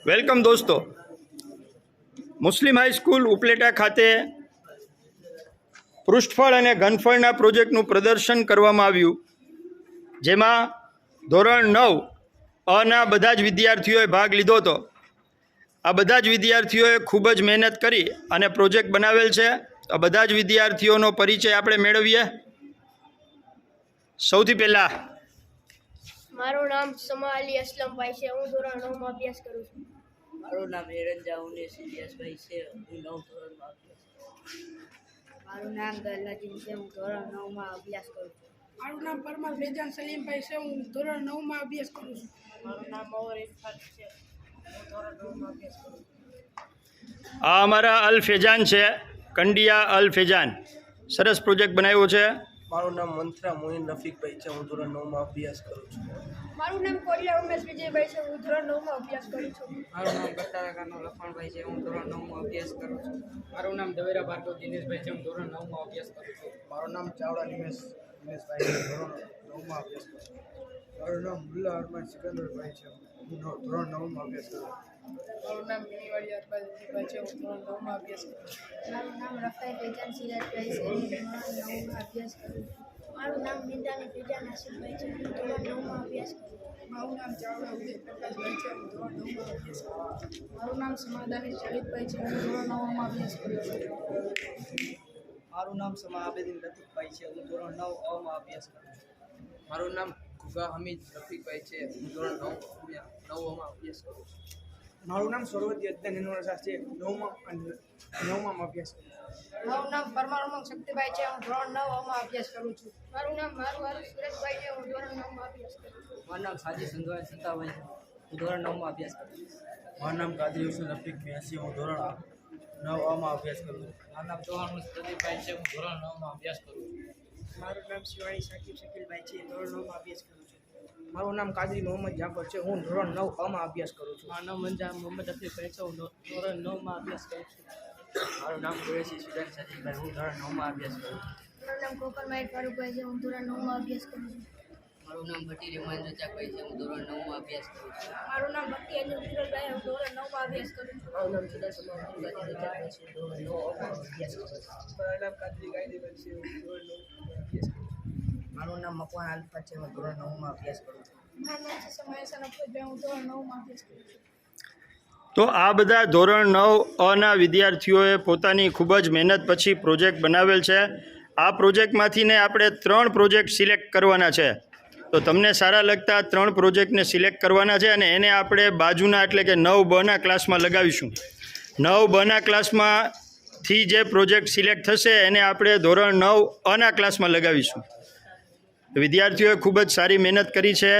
Welcome દોસ્તો, મુસ્લિમ high school Upleta ખાતે પૃષ્ઠફળ અને ઘનફળના પ્રોજેક્ટનું પ્રદર્શન કરવામાં આવ્યું, જેમાં ધોરણ 9 અના બધા જ વિદ્યાર્થીઓએ ભાગ લીધો હતો। આ બધા જ વિદ્યાર્થીઓએ ખૂબ જ મહેનત કરી અને પ્રોજેક્ટ બનાવેલ છે। આ બધા જ વિદ્યાર્થીઓનો પરિચય આપણે મેળવીએ। સૌથી પહેલાં મારું નામ સમા અલી અસલમભાઈ છે। હું ધોરણ 9 માં અભ્યાસ કરું છું। મારું નામ હિરંજા ઉનેશ ઇલિયાસભાઈ છે। હું 9 ધોરણમાં અભ્યાસ કરું છું। મારું નામ દલનજીમ છે। હું ધોરણ 9 માં અભ્યાસ કરું છું। મારું નામ પરમાર ફેજાન સલીમભાઈ છે। હું ધોરણ 9 માં અભ્યાસ કરું છું। મારું નામ મૌર ઇરફાન છે। હું ધોરણ 9 માં અભ્યાસ કરું છું। આ અમારા અલ ફેજાન છે, કંડિયા અલ ફેજાન, સરસ પ્રોજેક્ટ બનાવ્યો છે। મારું નામ મંત્રા મોઇન રફીકભાઈ છે। હું ધોરણ 9 માં અભ્યાસ કરું છું। મારું નામ કોરિયા ઉમેશ વિજયભાઈ છે। હું ધોરણ 9 માં અભ્યાસ કરું છું। મારું નામ બટારાકાનો લખણભાઈ છે। હું ધોરણ 9 માં અભ્યાસ કરું છું। મારું નામ દવેરા ભાર્ગવ દિનેશભાઈ છે। હું ધોરણ 9 માં અભ્યાસ કરું છું। મારું નામ ચાવડા દિનેશભાઈ છે। ધોરણ 9 માં અભ્યાસ કરું છું। મારું નામ મુલ્લા અરમાન સિકંદરભાઈ છે। હું ધોરણ 9 માં અભ્યાસ કરું છું। મારું નામ મિનીવાડી અરબાજભાઈ છે। હું ધોરણ 9 માં અભ્યાસ કરું છું। મારું નામ રફાઈ ફેજાન સિરાજભાઈ છે। હું ધોરણ 9 માં અભ્યાસ કરું છું। મારું નામ મિંદાની ફેજાન આસિફભાઈ છે। હું ધોરણ 9 માં અભ્યાસ કરું છું। મારું નામ ચાવડા ઉદય પ્રકાશભાઈ છે। હું ધોરણ 9 માં અભ્યાસ કરું છું। મારું નામ સમાદાની શહીદભાઈ છે। હું ધોરણ 9 માં અભ્યાસ કરું છું। મારું નામ સમા આબેદીન લતીફભાઈ છે। હું ધોરણ 9 માં અભ્યાસ કરું છું। મારું નામ ગુગા હમીદ રફીકભાઈ છે। હું ધોરણ 9 માં અભ્યાસ કરું છું। મારું નામ સર્વતી અજ્ઞાન ઇન્વર્સા છે। 9 માં અભ્યાસ કરું છું। મારું નામ પરમાર ઉમંગ શક્તિભાઈ છે। હું ધોરણ 9 માં અભ્યાસ કરું છું। મારું નામ મારું સુરેશભાઈ છે। હું ધોરણ 9 માં અભ્યાસ કરું છું। મારું નામ સાજી સંધવાઈ સંતાભાઈ છે। હું ધોરણ 9 માં અભ્યાસ કરું છું। મારું નામ કાદરી હુસેન રફીક મ્યાસી। હું ધોરણ 9 માં અભ્યાસ કરું છું। મારું નામ ચૌહાણ પ્રદીપભાઈ છે। હું ધોરણ 9 માં અભ્યાસ કરું છું। મારું નામ શિવાળી સાકિબ શકીલભાઈ છે। ધોરણ 9 માં અભ્યાસ કરું છું। મારું નામ કાદરી મોહમ્મદ જાફર છે। હું ધોરણ 9 માં અભ્યાસ કરું છું। મારું નામ મંજા મોહમ્મદ રફીકભાઈ છે। હું ધોરણ 9 માં અભ્યાસ કરું છું। મારું નામ કુરેશી સુજાન સજીભાઈ। હું ધોરણ 9 માં અભ્યાસ કરું છું। મારું નામ કોકરમાઈ ફારૂકભાઈ છે। હું ધોરણ 9 માં અભ્યાસ કરું છું। મારું નામ ભટ્ટી રેમાન રજાકભાઈ છે। હું ધોરણ 9 માં અભ્યાસ કરું છું। મારું નામ ભટ્ટી અજય વિરલભાઈ। હું ધોરણ 9 માં અભ્યાસ કરું છું। મારું નામ ચુડાસમા અબ્દુલ્લાજી રજાકભાઈ છે। ધોરણ 9 માં અભ્યાસ કરું છું। મારું નામ કાદરી ગાયદીભાઈ છે। હું ધોરણ 9 માં અભ્યાસ કરું છું। મારું નામ મકવાન આલ્ફા છે। હું ધોરણ 9 માં અભ્યાસ કરું છું। મારું નામ છે સમાયસન અફરોજભાઈ। હું ધોરણ 9 માં અભ્યાસ કરું છું। તો આ બધા ધોરણ 9 અના વિદ્યાર્થીઓએ પોતાની ખૂબ જ મહેનત પછી પ્રોજેક્ટ બનાવેલ છે। આ પ્રોજેક્ટમાંથી ને આપણે 3 પ્રોજેક્ટ સિલેક્ટ કરવાના છે। તો તમને સારા લગતા 3 પ્રોજેક્ટને સિલેક્ટ કરવાના છે અને એને આપણે બાજુના એટલે કે 9બના ક્લાસમાં લગાવીશું। 9બના ક્લાસમાંથી જે પ્રોજેક્ટ સિલેક્ટ થશે એને આપણે ધોરણ 9 અના ક્લાસમાં લગાવીશું। વિદ્યાર્થીઓએ ખૂબ જ સારી મહેનત કરી છે।